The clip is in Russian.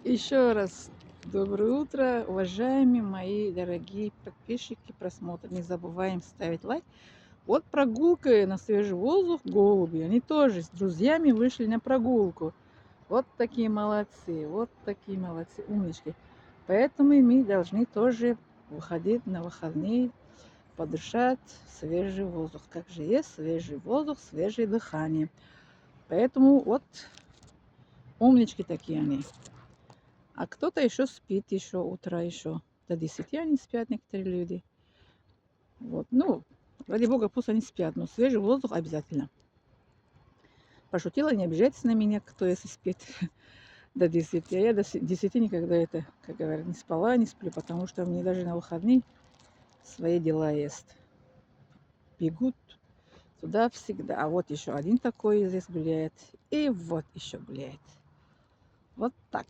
Еще раз доброе утро, уважаемые мои дорогие подписчики, просмотры. Не забываем ставить лайк. Вот прогулка на свежий воздух, голуби. Они тоже с друзьями вышли на прогулку. Вот такие молодцы, умнички. Поэтому и мы должны тоже выходить на выходные, подышать свежий воздух. Как же есть свежий воздух, свежее дыхание. Поэтому вот умнички такие они. А кто-то еще спит, еще утро, еще до 10 они спят, некоторые люди. Вот, ну, ради бога, пусть они спят, но свежий воздух обязательно. Пошутила, не обижайтесь на меня, кто если спит до 10. А я до 10 никогда это, как говорят, не спала, не сплю, потому что мне даже на выходные свои дела есть. Бегут туда всегда. А вот еще один такой здесь гуляет. И вот еще гуляет. Вот так.